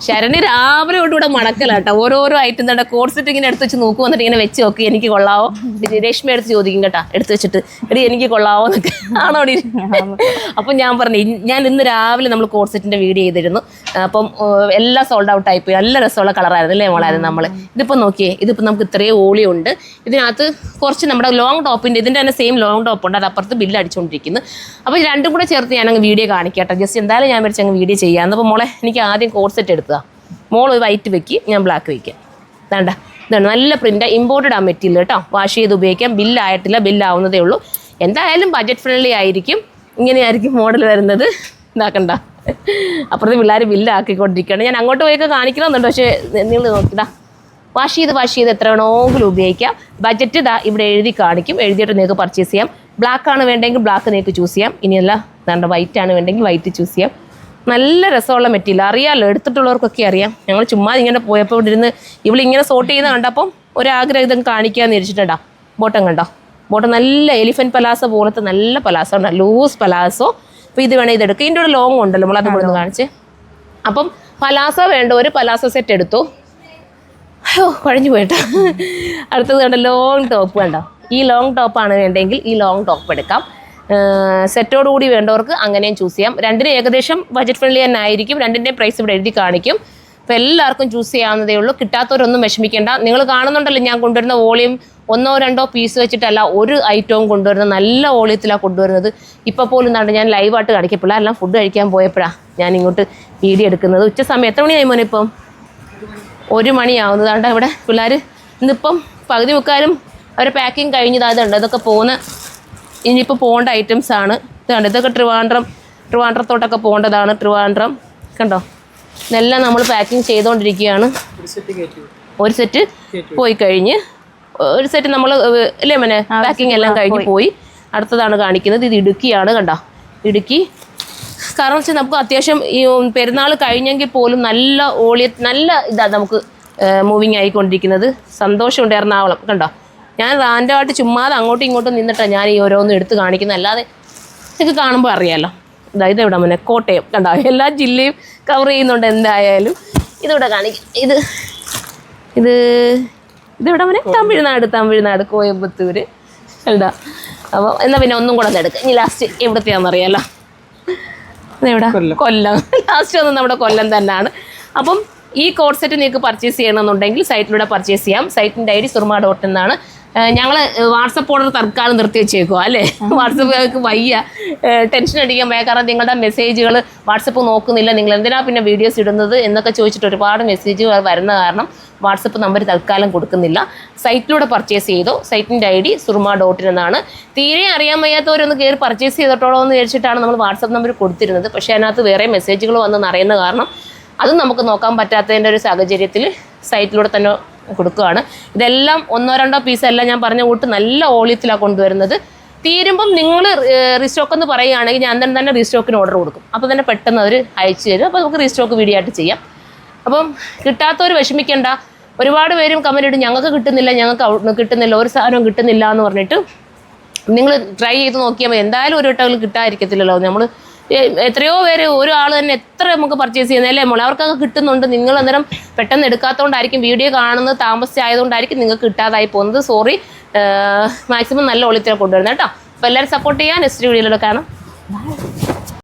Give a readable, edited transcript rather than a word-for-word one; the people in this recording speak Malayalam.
ശരണി രാവിലെ തൊട്ട് ഇവിടെ മണക്കലാട്ടോ. ഓരോരോ ഐറ്റം തന്നെ കോർസെറ്റ് ഇങ്ങനെ എടുത്ത് വെച്ച് നോക്കും, എന്നിട്ട് ഇങ്ങനെ വെച്ച് നോക്കി എനിക്ക് കൊള്ളാവോ, രേഷ്മ എടുത്ത് ചോദിക്കും കേട്ടാ, എടുത്ത് വെച്ചിട്ട് എടി എനിക്ക് കൊള്ളാവോ എന്നൊക്കെ ആണോ. അപ്പം ഞാൻ പറഞ്ഞു ഞാൻ ഇന്ന് രാവിലെ നമ്മൾ കോർസെറ്റിന്റെ വീഡിയോ ചെയ്തിരുന്നു. അപ്പം എല്ലാം സോൾഡ് ഔട്ട് ആയിപ്പോയി. നല്ല രസമുള്ള കളറായിരുന്നു അല്ലേ മോളായിരുന്നു നമ്മൾ. ഇതിപ്പോൾ നോക്കിയേ, ഇതിപ്പോൾ നമുക്ക് ഇത്രയും ഓളിയുണ്ട്. ഇതിനകത്ത് കുറച്ച് നമ്മുടെ ലോങ് ടോപ്പിൻ്റെ ഇതിൻ്റെ തന്നെ സെയിം ലോങ് ടോപ്പ് ഉണ്ട്, അത് അപ്പുറത്ത് ബില്ല് അടിച്ചുകൊണ്ടിരിക്കുന്നു. അപ്പോൾ രണ്ടും കൂടെ ചേർത്ത് ഞാനങ്ങ് വീഡിയോ കാണിക്കട്ടെ. ജസ്റ്റ് എന്തായാലും ഞാൻ വിളിച്ച് അങ്ങ് വീഡിയോ ചെയ്യാം. അപ്പോൾ മോളെ എനിക്ക് ആദ്യം കോർസെറ്റ് എടുക്കുക. മോൾ വൈറ്റ് വെക്ക്, ഞാൻ ബ്ലാക്ക് വയ്ക്കാം. വേണ്ട, ഇതാണ് നല്ല പ്രിൻ്റ്, ഇമ്പോർട്ടഡ് ആ മെറ്റീരിയൽ കേട്ടോ. വാഷ് ചെയ്ത് ഉപയോഗിക്കാം. ബില്ലായിട്ടില്ല, ബില്ലാവുന്നതേ ഉള്ളൂ. എന്തായാലും ബഡ്ജറ്റ് ഫ്രണ്ട്ലി ആയിരിക്കും. ഇങ്ങനെയായിരിക്കും മോഡൽ വരുന്നത്. ഇതാക്കണ്ട, അപ്പുറത്തെ പിള്ളേർ ബില്ലാക്കിക്കൊണ്ടിരിക്കുകയാണ്. ഞാൻ അങ്ങോട്ട് പോയൊക്കെ കാണിക്കണമെന്നുണ്ട്, പക്ഷേ നിങ്ങൾ നോക്കിടാ. വാഷ് ചെയ്ത് എത്ര വേണമെങ്കിലും ഉപയോഗിക്കാം. ബഡ്ജറ്റ് ഇതാ ഇവിടെ എഴുതി കാണിക്കും. എഴുതിയിട്ട് നിങ്ങൾക്ക് പർച്ചേസ് ചെയ്യാം. ബ്ലാക്ക് ആണ് വേണ്ടെങ്കിൽ ബ്ലാക്ക് നിങ്ങൾക്ക് ചൂസ് ചെയ്യാം. ഇനിയല്ല വേണ്ട വൈറ്റ് ആണ് വേണ്ടെങ്കിൽ വൈറ്റ് ചൂസ് ചെയ്യാം. നല്ല രസമുള്ള മെറ്റീരിയൽ, അറിയാമല്ലോ, എടുത്തിട്ടുള്ളവർക്കൊക്കെ അറിയാം. ഞങ്ങൾ ചുമ്മാ ഇങ്ങനെ പോയപ്പോൾ ഇവിടെ ഇരുന്ന് ഇവളിങ്ങനെ സോർട്ട് ചെയ്യുന്ന കണ്ടപ്പം ഒരാഗ്രഹം ഇതും കാണിക്കാമെന്ന് വിചാരിച്ചിട്ടുണ്ടാ. ബോട്ടം കണ്ടോ, ബോട്ടം നല്ല എലിഫൻറ്റ് പലാസോ പോലത്തെ നല്ല പലാസോ ഉണ്ട്, ലൂസ് പലാസോ. അപ്പോൾ ഇത് വേണേൽ ഇതെടുക്കുക. ഇതിൻ്റെ ഒരു ലോങ് ഉണ്ടല്ലോ, നമ്മളത് ഇവിടെ നിന്ന് കാണിച്ച്. അപ്പം പലാസോ വേണ്ട ഒരു പലാസോ സെറ്റ് എടുത്തു. അയ്യോ കുഴഞ്ഞു പോയിട്ടോ. അടുത്തത് കണ്ടോ, ലോങ് ടോപ്പ് കണ്ടോ. ഈ ലോങ് ടോപ്പാണ് വേണ്ടെങ്കിൽ ഈ ലോങ് ടോപ്പ് എടുക്കാം. സെറ്റോടുകൂടി വേണ്ടവർക്ക് അങ്ങനെയും ചൂസ് ചെയ്യാം. രണ്ടിനും ഏകദേശം ബഡ്ജറ്റ് ഫ്രണ്ട്ലി തന്നെ ആയിരിക്കും. രണ്ടിൻ്റെയും പ്രൈസ് ഇവിടെ എഴുതി കാണിക്കും. അപ്പോൾ എല്ലാവർക്കും ചൂസ് ചെയ്യാവുന്നതേ ഉള്ളൂ. കിട്ടാത്തവരൊന്നും വിഷമിക്കേണ്ട. നിങ്ങൾ കാണുന്നുണ്ടല്ലോ ഞാൻ കൊണ്ടുവരുന്ന വോളിയം 1 or 2 പീസ് വെച്ചിട്ടല്ല ഒരു ഐറ്റവും കൊണ്ടുവരുന്നത്. നല്ല വോളിയത്തിലാണ് കൊണ്ടുവരുന്നത്. ഇപ്പോൾ പോലും എന്താണ് ഞാൻ ലൈവായിട്ട് കാണിക്കും. പിള്ളേരെല്ലാം ഫുഡ് കഴിക്കാൻ പോയപ്പോഴാണ് ഞാൻ ഇങ്ങോട്ട് വീഡിയോ എടുക്കുന്നത്. ഉച്ച സമയം എത്ര മണിയായി മോനെ? ഇപ്പം 1 മണിയാവുന്നതാണ്ട്. ഇവിടെ പിള്ളേർ ഇന്നിപ്പം പകുതി മുക്കാലും അവരെ പാക്കിങ് കഴിഞ്ഞതായതുണ്ട്. ഇതൊക്കെ ഇനിയിപ്പോൾ പോകേണ്ട ഐറ്റംസാണ്. ഇതാണ്, ഇതൊക്കെ ട്രിവാൻഡ്രത്തോട്ടൊക്കെ പോകേണ്ടതാണ്. ട്രിവാൻഡ്രം കണ്ടോ, ഇതെല്ലാം നമ്മൾ പാക്കിങ് ചെയ്തുകൊണ്ടിരിക്കുകയാണ്. ഒരു സെറ്റ് പോയി കഴിഞ്ഞ്, ഒരു സെറ്റ് നമ്മൾ അല്ലേ മോനെ പാക്കിങ് എല്ലാം കഴിഞ്ഞ് പോയി. അടുത്തതാണ് കാണിക്കുന്നത്. ഇത് ഇടുക്കിയാണ് കണ്ടോ, ഇടുക്കി. കാരണം വെച്ചാൽ നമുക്ക് അത്യാവശ്യം ഈ പെരുന്നാൾ കഴിഞ്ഞെങ്കിൽ പോലും നല്ല ഇതാണ് നമുക്ക് മൂവിങ് ആയിക്കൊണ്ടിരിക്കുന്നത്. സന്തോഷമുണ്ട്. എറണാകുളം കണ്ടോ, ഞാൻ റാൻഡമായിട്ട് ചുമ്മാതെ അങ്ങോട്ടും ഇങ്ങോട്ടും നിന്നിട്ടാണ് ഞാൻ ഈ ഓരോന്നും എടുത്ത് കാണിക്കുന്നത്. അല്ലാതെ നിങ്ങൾക്ക് കാണുമ്പോൾ അറിയാമല്ലോ. ഇത് എവിടെ മോനെ, കോട്ടയം കണ്ടോ, എല്ലാ ജില്ലയും കവർ ചെയ്യുന്നുണ്ട്. എന്തായാലും ഇതിവിടെ കാണിക്കും. ഇതെവിടെ മോനെ, തമിഴ്നാട് കോയമ്പത്തൂർ കണ്ടോ. അപ്പോൾ എന്നാൽ പിന്നെ ഒന്നും കൂടെ എടുക്കുക. ഇനി ലാസ്റ്റ് എവിടത്തെയാണെന്നറിയാമല്ലോ, ഇതെവിടെ, കൊല്ലം. ലാസ്റ്റ് വന്ന് നമ്മുടെ കൊല്ലം തന്നെയാണ്. അപ്പം ഈ കോഡ് സെറ്റ് നിങ്ങൾക്ക് പർച്ചേസ് ചെയ്യണമെന്നുണ്ടെങ്കിൽ സൈറ്റിലൂടെ പർച്ചേസ് ചെയ്യാം. സൈറ്റിൻ്റെ ID surma.in എന്നാണ്. ഞങ്ങൾ വാട്സപ്പ് ഓർഡർ തൽക്കാലം നിർത്തി വെച്ചേക്കുക അല്ലേ. വാട്സപ്പ് വയ്യ, ടെൻഷൻ അടിക്കാൻ വയ്യ. കാരണം നിങ്ങളുടെ മെസ്സേജുകൾ വാട്സപ്പ് നോക്കുന്നില്ല, നിങ്ങൾ എന്തിനാ പിന്നെ വീഡിയോസ് ഇടുന്നത് എന്നൊക്കെ ചോദിച്ചിട്ട് ഒരുപാട് മെസ്സേജുകൾ വരുന്ന കാരണം വാട്സപ്പ് നമ്പർ തൽക്കാലം കൊടുക്കുന്നില്ല. സൈറ്റിലൂടെ പർച്ചേസ് ചെയ്തോ. സൈറ്റിൻ്റെ ID surma.in എന്നാണ്. തീരെ അറിയാൻ വയ്യാത്തവരൊന്ന് കയറി പർച്ചേസ് ചെയ്തിട്ടോളോ എന്ന് വിചാരിച്ചിട്ടാണ് നമ്മൾ വാട്സപ്പ് നമ്പർ കൊടുത്തിരുന്നത്. പക്ഷേ അതിനകത്ത് വേറെ മെസ്സേജുകൾ വന്ന് അറിയുന്ന കാരണം അതും നമുക്ക് നോക്കാൻ പറ്റാത്തതിൻ്റെ ഒരു സാഹചര്യത്തിൽ സൈറ്റിലൂടെ തന്നെ കൊടുക്കുകയാണ്. ഇതെല്ലാം 1 or 2 പീസെല്ലാം ഞാൻ പറഞ്ഞ കൂട്ട് നല്ല വോളിയത്തിലാണ് കൊണ്ടുവരുന്നത്. തീരുമ്പം നിങ്ങൾ റീസ്റ്റോക്ക് എന്ന് പറയുകയാണെങ്കിൽ ഞാൻ തന്നെ റീസ്റ്റോക്കിന് ഓർഡർ കൊടുക്കും. അപ്പോൾ തന്നെ പെട്ടെന്ന് അവർ അയച്ചു തരും. അപ്പോൾ നമുക്ക് റീസ്റ്റോക്ക് വീഡിയോ ആയിട്ട് ചെയ്യാം. അപ്പം കിട്ടാത്തവർ വിഷമിക്കേണ്ട. ഒരുപാട് പേരും കമൻറ്റ് ഇടും ഞങ്ങൾക്ക് കിട്ടുന്നില്ല, ഒരു സാധനവും കിട്ടുന്നില്ല എന്ന് പറഞ്ഞിട്ട്. നിങ്ങൾ ട്രൈ ചെയ്ത് നോക്കിയാൽ മതി. എന്തായാലും ഒരു വട്ടം കിട്ടാതിരിക്കത്തില്ലല്ലോ. നമ്മൾ എത്രയോ പേര് ഒരാൾ തന്നെ എത്ര നമുക്ക് പർച്ചേസ് ചെയ്യുന്നതല്ലേ മോളെ, അവർക്കൊക്കെ കിട്ടുന്നുണ്ട്. നിങ്ങൾ അന്നേരം പെട്ടെന്ന് എടുക്കാത്തതുകൊണ്ടായിരിക്കും, വീഡിയോ കാണുന്നത് താമസിച്ചായതുകൊണ്ടായിരിക്കും നിങ്ങൾക്ക് കിട്ടാതായി പോകുന്നത്. സോറി. മാക്സിമം നല്ല ഒളിത്തിലാണ് കൊണ്ടുവരുന്നത് കേട്ടോ. അപ്പോൾ എല്ലാവരും സപ്പോർട്ട് ചെയ്യാൻ നെക്സ്റ്റ് വീഡിയോയിലൂടെ കാണാം.